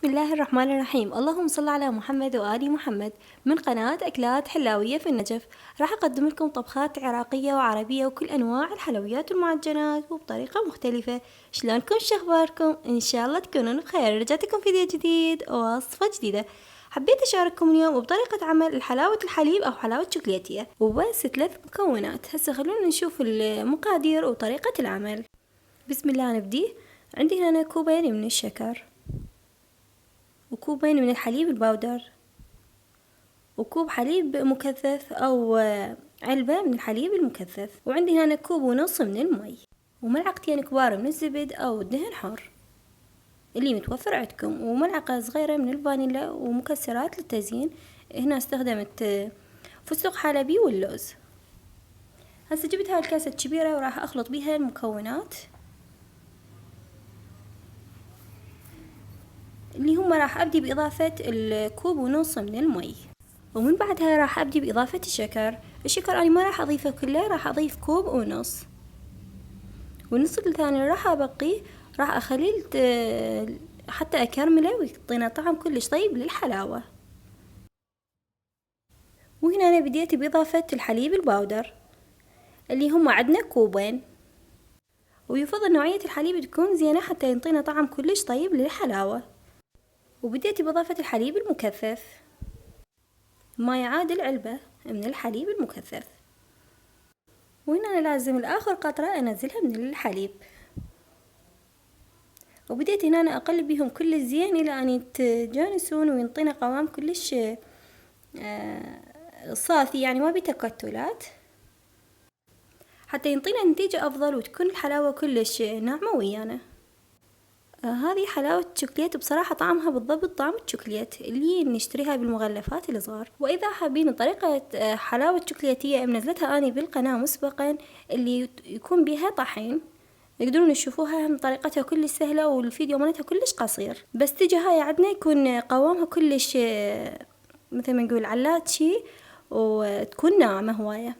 بسم الله الرحمن الرحيم. اللهم صل على محمد وآل محمد. من قناة أكلات حلاوية في النجف راح أقدم لكم طبخات عراقية وعربية وكل أنواع الحلويات والمعجنات وبطريقة مختلفة. شلونكم؟ شخباركم؟ إن شاء الله تكونون بخير. رجعتكم فيديو جديد ووصفة جديدة. حبيت أشارككم اليوم بطريقة عمل حلاوة الحليب أو حلاوة شوكولاتية، وبس 3 مكونات. هسه خلونا نشوف المقادير وطريقة العمل. بسم الله نبدي. عندي هنا كوبين من الشكر، وكوبين من الحليب الباودر، وكوب حليب مكثف أو علبة من الحليب المكثف، وعندي هنا كوب ونص من المي، وملعقتين كبار من الزبد أو الدهن حار اللي متوفر عندكم، وملعقة صغيرة من الفانيلا ومكسرات للتزيين. هنا استخدمت فستق حلبي واللوز. هسه جبت هاي الكاسة الكبيرة وراح أخلط بيها المكونات اللي هم راح أبدي بإضافة الكوب ونص من المي، ومن بعدها راح أبدي بإضافة الشكر أنا ما راح أضيفه كله، راح أضيف كوب ونص، والنص الثاني راح أبقيه، راح أخليه حتى أكرمله ويعطينا طعم كلش طيب للحلاوة. وهنا أنا بديت بإضافة الحليب الباودر اللي هم عندنا كوبين، ويفضل نوعية الحليب تكون زينة حتى ينطينا طعم كلش طيب للحلاوة. وبديت بإضافة الحليب المكثف ما يعادل علبة من الحليب المكثف، وهنا أنا لازم الآخر قطرة أنزلها من الحليب، وبديت هنا أنا أقلب بيهم كل زين إلى أن يتجانسون وينطينا قوام كلش صافي، يعني ما بتكتلات، حتى ينطينا نتيجة أفضل وتكون الحلاوة كلش ناعمة ويانا. هذه حلاوة الشوكولات بصراحة طعمها بالضبط طعم الشوكولات اللي نشتريها بالمغلفات الصغار. وإذا حابين طريقة حلاوة شوكولاتية منزلتها أنا بالقناة مسبقا اللي يكون بها طحين، يقدرون يشوفوها. هم طريقتها كلش سهلة والفيديو مالتها كلش قصير، بس تجي هاي عندنا يكون قوامها كلش مثل ما نقول علاتشي وتكون ناعمة هواية.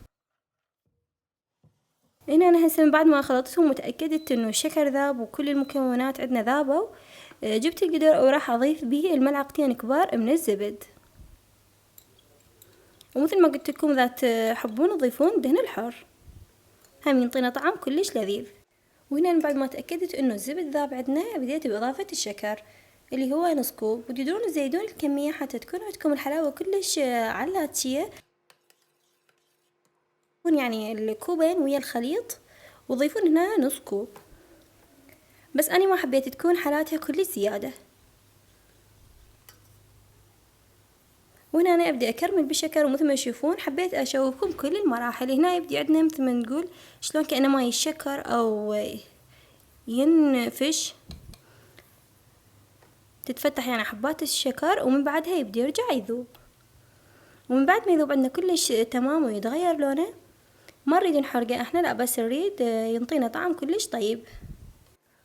هنا أنا هسه من بعد ما خلطتهم وتأكدت إنه الشكر ذاب وكل المكونات عندنا ذابوا، جبت القدر وراح أضيف به الملعقتين كبار من الزبد، ومثل ما قلت لكم إذا تحبون تضيفون دهن الحار هم ينطينا طعم كلش لذيذ. وهنا بعد ما تأكدت إنه الزبد ذاب عندنا بديت بإضافة الشكر اللي هو نص كوب، وتقدرون تزيدون الكمية حتى تكون عندكم الحلاوة كلش علاتشية، يعني الكوبين ويا الخليط، وضيفون هنا نص كوب، بس أنا ما حبيت تكون حالاتها كلش زيادة. وهنا أنا أبدأ أكرمل بالشكر، ومثل ما تشوفون حبيت أشوفكم كل المراحل. هنا يبدي عندنا مثل ما نقول شلون كأنه ماي الشكر أو ينفش، تتفتح يعني حبات الشكر، ومن بعدها يبدي يرجع يذوب، ومن بعد ما يذوب عندنا كلش تمام ويتغير لونه ما نريد نحرقه احنا، لا بس نريد ينطينا طعم كلش طيب.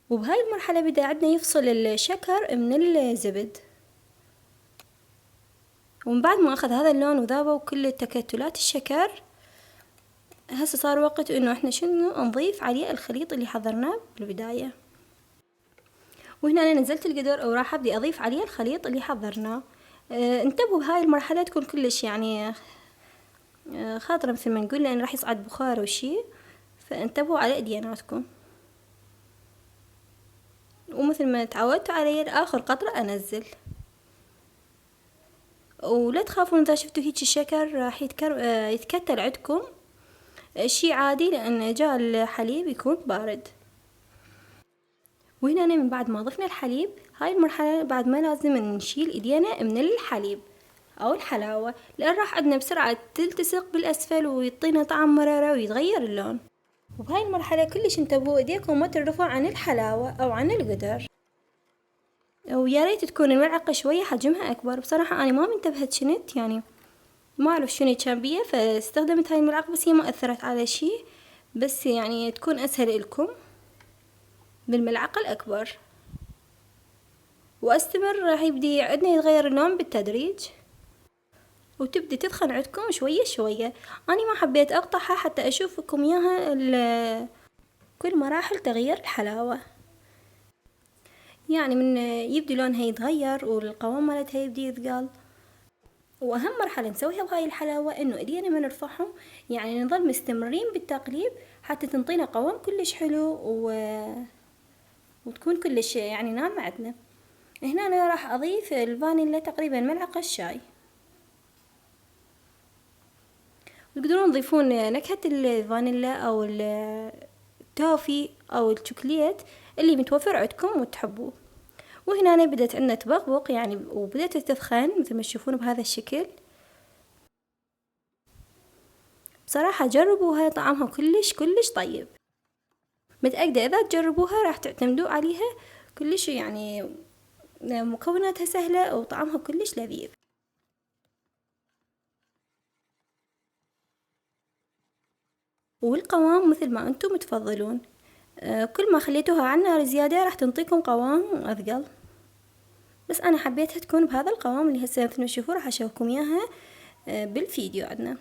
وبهاي المرحلة بدأ عندنا يفصل الشكر من الزبد، ومن بعد ما أخذ هذا اللون وذابوا كل تكتلات الشكر، هسه صار وقت إنه إحنا شنو نضيف عليه الخليط اللي حضرناه بالبداية. وهنا أنا نزلت القدر وراح أبدي أضيف عليه الخليط اللي حضرناه. انتبهوا بهاي المرحلة تكون كلش يعني خاطرة مثل ما نقول، لأن راح يصعد بخار وشي، فانتبهوا على إيديناتكم. ومثل ما تعودتوا علي آخر قطرة أنزل، ولا تخافون إذا شفتوا هيك الشكر راح يتكتل عندكم، شي عادي لأن جاء الحليب يكون بارد. وهنا أنا من بعد ما ضفنا الحليب هاي المرحلة بعد ما لازم نشيل إيدينا من الحليب أو الحلاوة، لأن راح عندنا بسرعة تلتصق بالأسفل ويعطينا طعم مرارة ويتغير اللون. وبهاي المرحلة كلش انتبهوا إيديكم ما ترفعوا عن الحلاوة أو عن القدر، ويا ريت تكون الملعقة شوية حجمها أكبر. بصراحة أنا ما منتبهت شنت، يعني ما أعرف شنو كان بيه فاستخدمت هاي الملعقة، بس هي ما أثرت على شي، بس يعني تكون أسهل لكم بالملعقة الأكبر. وأستمر راح يبدي عندنا يتغير اللون بالتدريج، وتبدي تدخن عندكم شوية شوية. أنا ما حبيت أقطعها حتى أشوفكم إياها كل مراحل تغيير الحلاوة. يعني من يبدو لونها يتغير والقوام مالتها يبدي يثقل. واهم مرحلة نسويها بهاي الحلاوة انه ايدينا ما نرفعهم، يعني نظل مستمرين بالتقليب حتى تنطينا قوام كلش حلو وتكون كلش يعني ناعمة عندنا. هنا انا راح اضيف الفانيلا تقريبا ملعقة الشاي. تقدرون تضيفون نكهة الفانيلا او التوفي او الشوكليت اللي متوفر عندكم وتحبوه. وهنا أنا بدأت عندنا تبقبق يعني وبدأت تثخن مثل ما تشوفون بهذا الشكل. بصراحة جربوها، طعمها كلش طيب، متأكدة إذا تجربوها راح تعتمدوا عليها كلش، يعني مكوناتها سهلة وطعمها كلش لذيذ. والقوام مثل ما أنتم تفضلون، كل ما خليتوها على النار زيادة راح تنطيكم قوام أثقل، بس أنا حبيتها تكون بهذا القوام اللي هسه مثل ما تشوفوا راح أشوفكم إياها بالفيديو عندنا.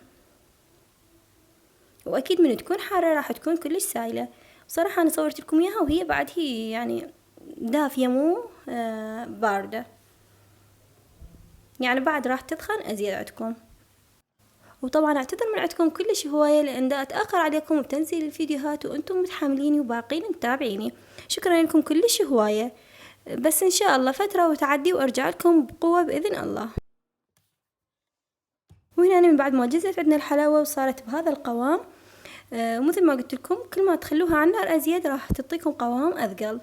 واكيد من تكون حارة راح تكون كلش سايلة. بصراحة انا صورت لكم اياها وهي بعد هي يعني دافية مو باردة، يعني بعد راح تدخن ازيد عندكم. وطبعا اعتذر من عندكم كلش هواية لان دا اتأخر عليكم بتنزيل الفيديوهات وانتم متحمليني وباقين متابعيني. شكرا لكم كلش هواية، بس ان شاء الله فترة وتعدي وارجع لكم بقوة باذن الله. وهنا من بعد ما جزت عندنا الحلاوة وصارت بهذا القوام، ومثل ما قلت لكم كل ما تخلوها على النار ازيد راح تعطيكم قوام اثقل،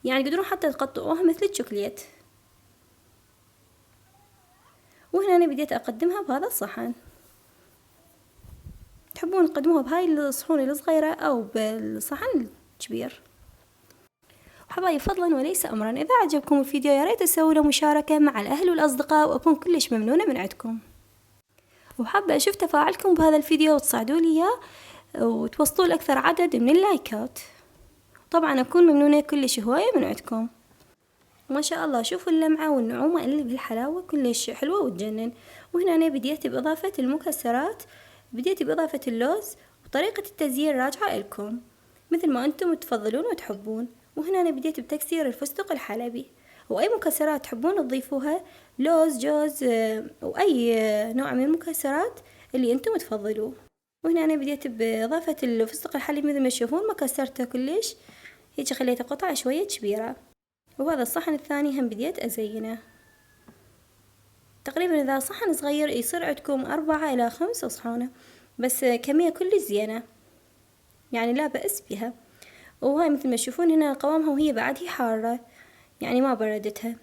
يعني تقدرون حتى تقطعوها مثل الشوكليت. وهنا انا بديت اقدمها بهذا الصحن، تحبون تقدموها بهاي الصحون الصغيرة او بالصحن الكبير. حبايب فضلا وليس امرا، اذا عجبكم الفيديو يا ريت تسووا له مشاركة مع الاهل والاصدقاء واكون كلش ممنونة من عندكم. وحابة اشوف تفاعلكم بهذا الفيديو وتصعدوا لي اياه وتوصلوا لاكثر عدد من اللايكات. طبعا اكون ممنونة كلش هواية من عندكم. ما شاء الله شوفوا اللمعة والنعومة اللي بالحلاوة كلش حلوة وتجنن. وهنا أنا بديت بإضافة المكسرات، بديت بإضافة اللوز، وطريقة التزيين راجعة لكم مثل ما أنتم تفضلون وتحبون. وهنا أنا بديت بتكسير الفستق الحلبي، وأي مكسرات تحبون تضيفوها، لوز، جوز، وأي نوع من المكسرات اللي أنتم تفضلوه. وهنا أنا بديت بإضافة الفستق الحلبي مثل ما تشوفون، ما كسرته كلش، هيك خليته قطع شوية كبيرة. وهذا الصحن الثاني هم بديت أزينه، تقريبا إذا صحن صغير يصير عندكم 4 إلى 5 أصحانه، بس كمية كلش زينة يعني لا بأس بها. وهاي مثل ما تشوفون هنا قوامها وهي بعد هي حارة، يعني ما بردتها.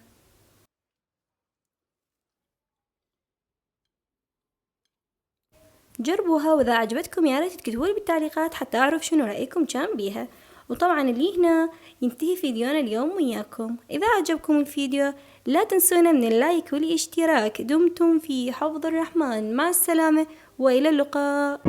جربوها وإذا عجبتكم يا ريت تكتبولي بالتعليقات حتى أعرف شنو رأيكم كان بيها. وطبعا اللي هنا ينتهي فيديونا اليوم وياكم. إذا عجبكم الفيديو لا تنسونا من اللايك والاشتراك. دمتم في حفظ الرحمن، مع السلامة وإلى اللقاء.